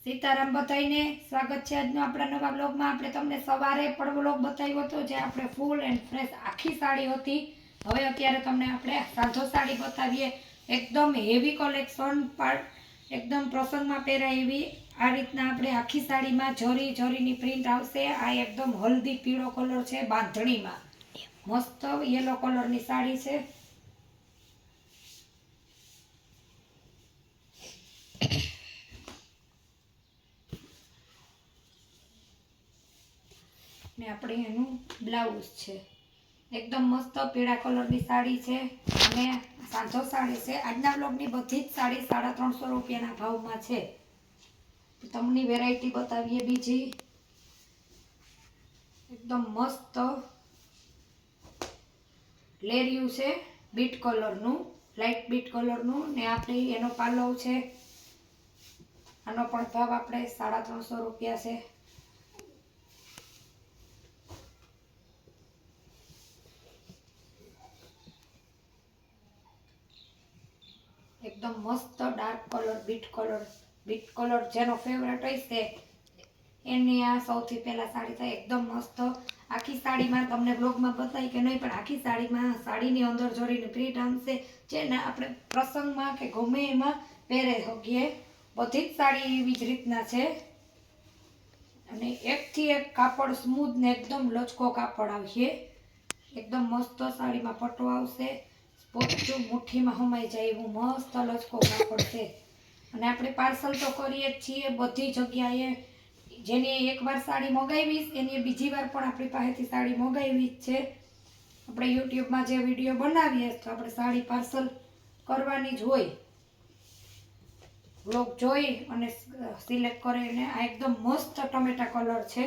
સીતારામ બધાઈને સ્વાગત છે આજનો આપણા નવા બ્લોગમાં। આપણે તમને સવારે પણ બ્લોગ બતાવ્યો હતો જે આપણે ફૂલ એન્ડ ફ્રેશ આખી સાડી હતી। હવે અત્યારે તમને આપણે સાંધો સાડી બતાવીએ, એકદમ હેવી કલેક્શન, એકદમ પ્રસંગમાં પહેરાય એવી આ રીતના આપણે આખી સાડીમાં જરીની પ્રિન્ટ આવશે। આ એકદમ હલ્દી પીળો કલર છે, બાંધણીમાં મસ્ત યેલો કલરની સાડી છે। ને આપણે એનું બ્લાઉઝ છે, એકદમ મસ્ત પીળા કલરની સાડી છે અને સાંધો સાડી છે। આજના બ્લોગની બધી જ સાડી 350 રૂપિયાના ભાવમાં છે। તમને વેરાયટી બતાવીએ બીજી, એકદમ મસ્ત લેરિયું છે બીટ કલરનું, લાઇટ બીટ કલરનું, ને આપણે એનો પાલવ છે, આનો પણ ભાવ આપણે 350 રૂપિયા છે। એકદમ મસ્ત ડાર્ક કલર બીટ કલર જેનો ફેવરેટ હોય છે એની આ સૌથી પહેલા સાડી થાય। એકદમ મસ્ત આખી સાડીમાં તમને બ્લોગમાં બતાવી કે નહીં, પણ આખી સાડીમાં સાડીની અંદર જોડીને પ્રિન્ટ આવશે, જેને આપણે પ્રસંગમાં કે ગમે એમાં પહેરી શકીએ। બધી જ સાડી એવી જ રીતના છે અને એકથી એક કાપડ સ્મૂથ ને એકદમ લચકો કાપડ આવશે। એકદમ મસ્ત સાડીમાં પટ્ટો આવશે, પોચું મુઠ્ઠીમાં સમાઈ જાય એવું મસ્ત લચકો કાપડ છે। અને આપણે પાર્સલ તો કરીએ જ છીએ બધી જગ્યાએ। જેને એકવાર સાડી મંગાવી એની બીજી વાર પણ આપણી પાસેથી સાડી મંગાવી જ છે। આપણે યુટ્યુબમાં જે વિડીયો બનાવીએ તો આપણે સાડી પાર્સલ કરવાની જ હોય, બ્લોગ જોઈ અને સિલેક્ટ કરીને। આ એકદમ મસ્ત ટમેટા કલર છે,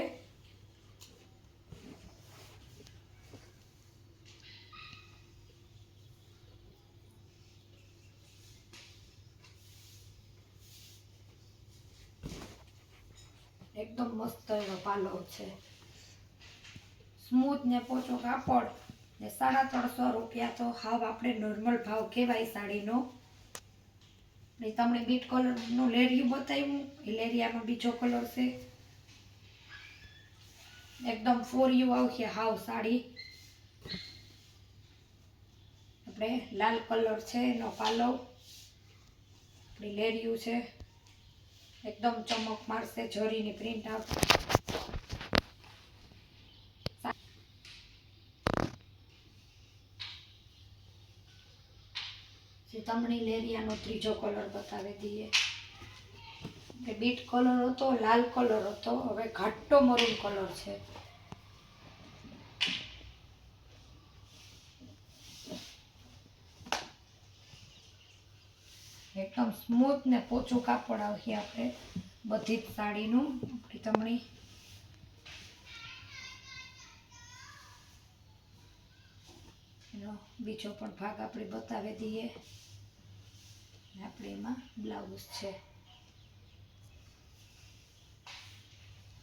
એકદમ મસ્ત એનો પાલવ છે, સ્મૂથ ને પોચો કાપડ ને 350 રૂપિયા તો હાવ આપણે નોર્મલ ભાવ કહેવાય સાડીનો। તમને બીટ કલરનું લેરિયું બતાવ્યું, એ લેરિયામાં બીજો કલર છે, એકદમ ફોરિયું આવશે હાવ સાડી। આપણે લાલ કલર છે એનો પાલવ, આપણી લેરિયું છે, એકદમ ચમક મારશે, જરીની પ્રિન્ટ આવશે। તમને લેરિયાનો ત્રીજો કલર બતાવી દઈએ। બીટ કલર હતો, લાલ કલર હતો, હવે ઘાટો મરૂન કલર છે। એકદમ સ્મૂથ ને પોચું કાપડ આવશે આપણે બધી જ સાડીનું। તમને એનો બીજો પણ ભાગ આપણે બતાવી દઈએ। આપણે એમાં બ્લાઉઝ છે,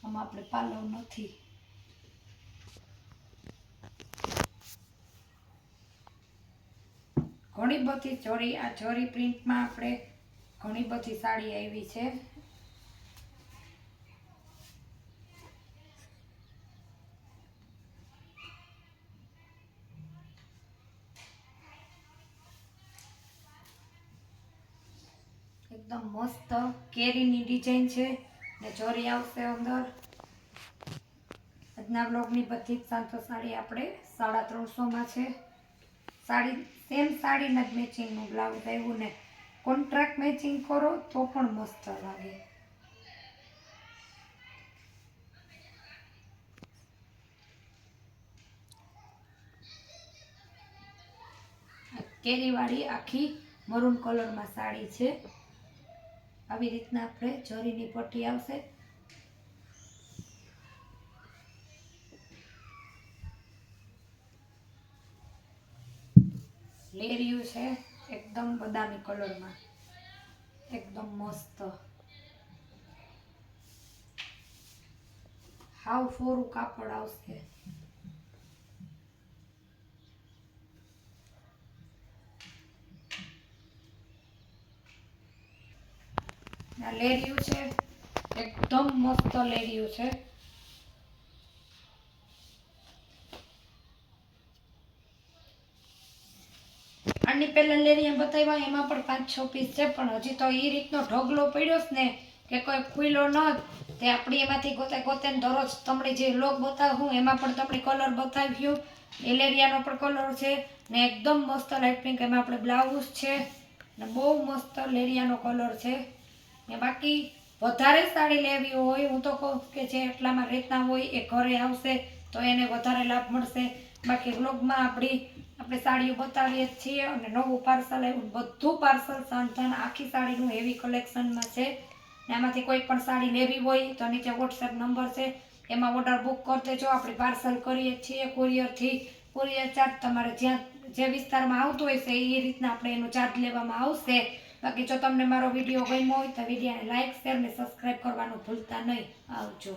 આમાં આપણે પાલવ નથી। ઘણી બધી આ જરી પ્રિન્ટમાં આપણે ઘણી બધી સાડી આવી છે। એકદમ મસ્ત કેરીની ડિઝાઇન છે ને જરી આવશે અંદર। આજના બ્લોગની બધી જ સાંધો સાડી આપણે 350માં છે। સાડી સેમ સાડીના જ મેચિંગનું બ્લાઉઝ આવ્યું ને કોન્ટ્રાક્ટ મેચિંગ કરો તો પણ મસ્ત લાગે। કેરીવાળી આખી મરૂન કલરમાં સાડી છે, આવી રીતના આપણે જરીની પટ્ટી આવશે। લેરિયું છે એકદમ બદામી કલરમાં, એકદમ મસ્ત હાવ ફોરું કાપડ આવશે। લેરિયું છે એકદમ મસ્ત લેરિયું છે. આની પહેલા લેરિયા બતાવ્યા એમાં પણ 5-6 પીસ છે, પણ હજી તો એ રીતનો ઢગલો પડ્યો છે ને કે કોઈ ખુલ્લો ન તે આપણી એમાંથી ગોતે દરરોજ તમને જે લોક બતાવું એમાં પણ તમને કલર બતાવ્યું. એલેરિયાનો પણ કલર છે ને એકદમ મસ્ત લાઇટ પિંક, એમાં આપણે બ્લાઉઝ છે ને બહુ મસ્ત લેરિયાનો કલર છે. ને બાકી વધારે સાડી લેવી હોય, હું તો કહું કે જે એટલામાં રહેતા હોય એ ઘરે આવશે તો એને વધારે લાભ મળશે. બાકી વ્લોગમાં આપણે સાડીઓ બતાવીએ જ છીએ અને નવું પાર્સલ આવ્યું, બધું પાર્સલ સાંધાન આખી સાડીનું હેવી કલેક્શનમાં છે. એમાંથી કોઈ પણ સાડી લેવી હોય તો નીચે વોટ્સએપ નંબર છે, એમાં ઓર્ડર બુક કરી દેજો. આપણે પાર્સલ કરીએ છીએ કુરિયરથી. કુરિયર ચાર્જ તમારે જ્યાં જે વિસ્તારમાં આવતું હોય છે એ રીતના આપણે એનો ચાર્જ લેવામાં આવશે. બાકી જો તમને મારો વિડીયો ગમ્યો હોય તો વિડીયોને લાઇક, શેર ને સબસ્ક્રાઈબ કરવાનું ભૂલતા નહીં. આવજો.